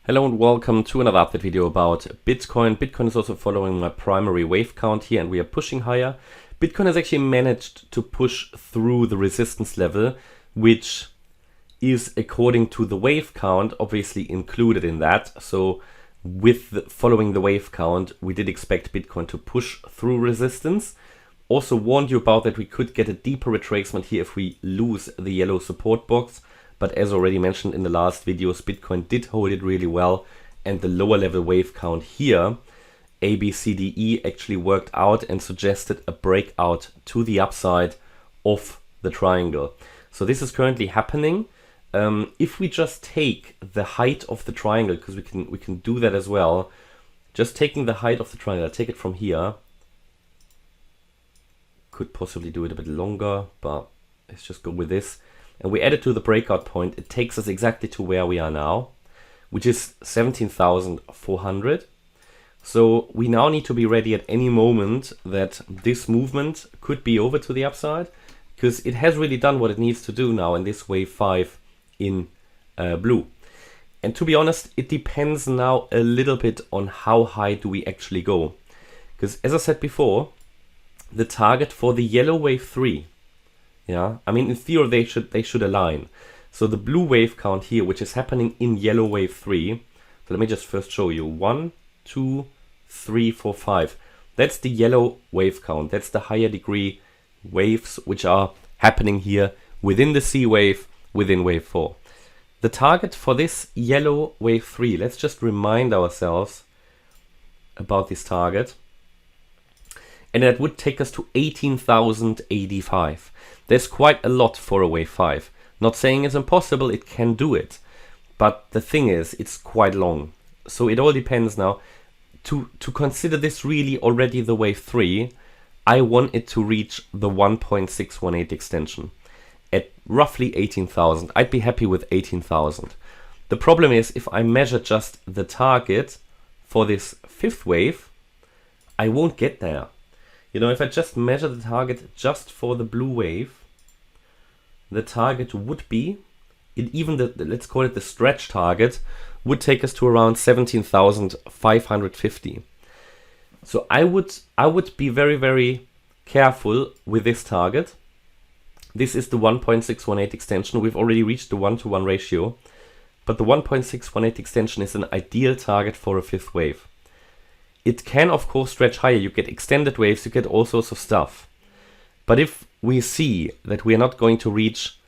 Hello and welcome to another update video about Bitcoin. Bitcoin is also following my primary wave count here and we are pushing higher. Bitcoin has actually managed to push through the resistance level, which is according to the wave count obviously included in that. So following the wave count, we did expect Bitcoin to push through resistance. Also warned you about that we could get a deeper retracement here if we lose the yellow support box. But as already mentioned in the last videos, Bitcoin did hold it really well, and the lower level wave count here, A, B, C, D, E, actually worked out and suggested a breakout to the upside of the triangle. So this is currently happening. If we just take the height of the triangle, because we can do that as well, just taking the height of the triangle, I'll take it from here. Could possibly do it a bit longer, but let's just go with this. And we add it to the breakout point, it takes us exactly to where we are now, which is 17,400. So we now need to be ready at any moment that this movement could be over to the upside, because it has really done what it needs to do now in this wave 5 in blue. And to be honest, it depends now a little bit on how high do we actually go. Because as I said before, the target for the yellow wave 3, yeah, I mean, in theory, they should align. So the blue wave count here, which is happening in yellow wave 3. So let me just first show you. 1, 2, 3, 4, 5. That's the yellow wave count. That's the higher degree waves which are happening here within the C wave, within wave 4. The target for this yellow wave 3, let's just remind ourselves about this target. And that would take us to 18,085. There's quite a lot for a wave 5. Not saying it's impossible, it can do it. But the thing is, it's quite long. So it all depends now. To consider this really already the wave 3, I want it to reach the 1.618 extension at roughly 18,000. I'd be happy with 18,000. The problem is, if I measure just the target for this fifth wave, I won't get there. You know, if I just measure the target just for the blue wave, the target would be, let's call it the stretch target, would take us to around 17,550. So I would be very, very careful with this target. This is the 1.618 extension. We've already reached the 1-to-1 ratio, but the 1.618 extension is an ideal target for a fifth wave. It can, of course, stretch higher. You get extended waves, you get all sorts of stuff. But if we see that we are not going to reach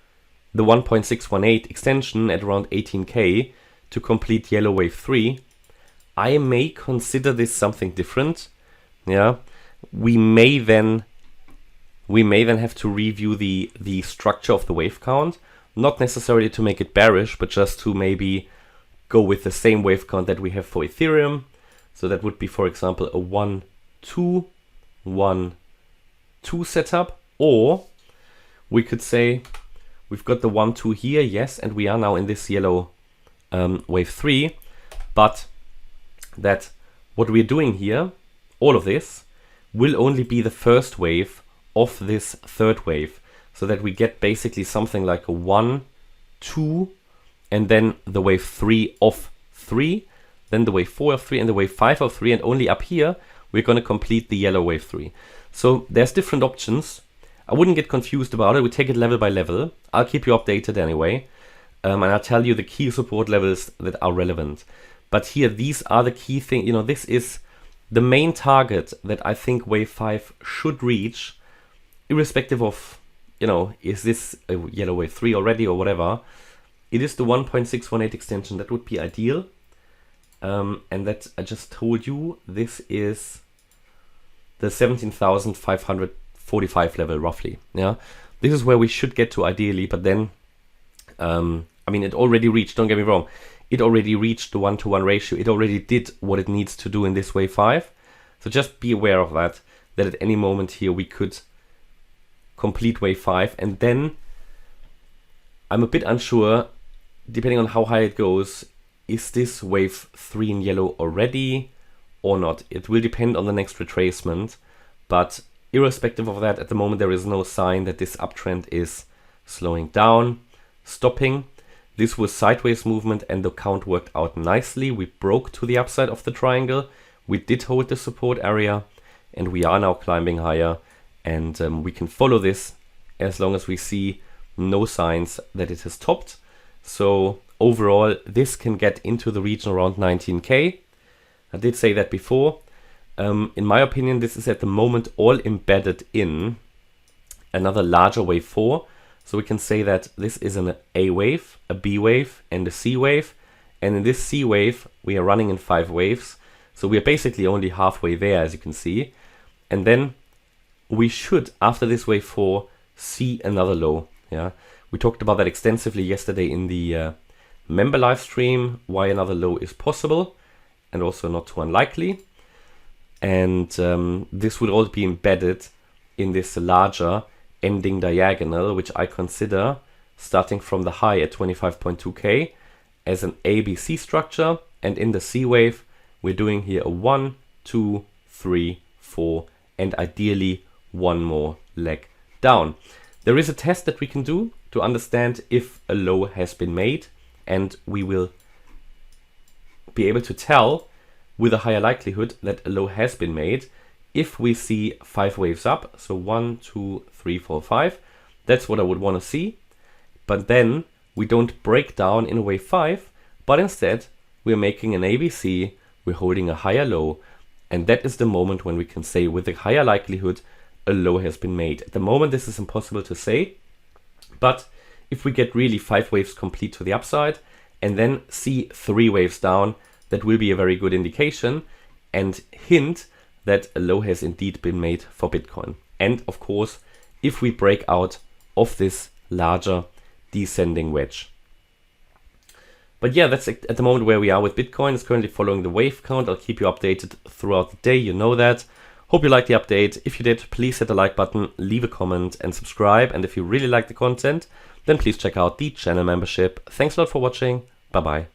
the 1.618 extension at around 18K to complete yellow wave 3, I may consider this something different. Yeah, we may then have to review the structure of the wave count, not necessarily to make it bearish, but just to maybe go with the same wave count that we have for Ethereum. So that would be, for example, a 1-2, 1-2 setup. Or we could say we've got the 1-2 here, yes, and we are now in this yellow wave 3. But that what we're doing here, all of this, will only be the first wave of this third wave. So that we get basically something like a 1, 2, and then the wave 3 of 3. Then the wave 4 of 3 and the wave 5 of 3, and only up here we're going to complete the yellow wave 3. So there's different options. I wouldn't get confused about it. We take it level by level. I'll keep you updated anyway, and I'll tell you the key support levels that are relevant. But here, these are the key things. You know, this is the main target that I think wave 5 should reach, irrespective of, you know, is this a yellow wave 3 already or whatever. It is the 1.618 extension. That would be ideal. And that I just told you, this is the 17,545 level roughly. Yeah, this is where we should get to ideally. But then, I mean, it already reached. Don't get me wrong, it already reached the 1-to-1 ratio. It already did what it needs to do in this wave 5. So just be aware of that. That at any moment here we could complete wave 5, and then I'm a bit unsure, depending on how high it goes. Is this wave 3 in yellow already or not? It will depend on the next retracement, but irrespective of that, at the moment there is no sign that this uptrend is slowing down, stopping. This was sideways movement and the count worked out nicely. We broke to the upside of the triangle. We did hold the support area and we are now climbing higher, and we can follow this as long as we see no signs that it has topped. So overall, this can get into the region around 19K. I did say that before. In my opinion, this is at the moment all embedded in another larger wave 4. So we can say that this is an A wave, a B wave, and a C wave. And in this C wave, we are running in 5 waves. So we are basically only halfway there, as you can see. And then we should, after this wave 4, see another low. Yeah, we talked about that extensively yesterday in the member live stream, why another low is possible and also not too unlikely. And this would all be embedded in this larger ending diagonal, which I consider starting from the high at 25.2K as an ABC structure. And in the C wave, we're doing here a 1, 2, 3, 4, and ideally one more leg down. There is a test that we can do to understand if a low has been made, and we will be able to tell with a higher likelihood that a low has been made if we see 5 waves up. So 1, 2, 3, 4, 5. That's what I would want to see. But then we don't break down in wave 5, but instead we're making an ABC, we're holding a higher low, and that is the moment when we can say with a higher likelihood a low has been made. At the moment this is impossible to say, but if we get really 5 waves complete to the upside and then see 3 waves down, that will be a very good indication and hint that a low has indeed been made for Bitcoin. And of course, if we break out of this larger descending wedge. But yeah, that's at the moment where we are with Bitcoin. It's currently following the wave count. I'll keep you updated throughout the day, you know that. Hope you liked the update. If you did, please hit the like button, leave a comment and subscribe. And if you really like the content, then please check out the channel membership. Thanks a lot for watching. Bye bye.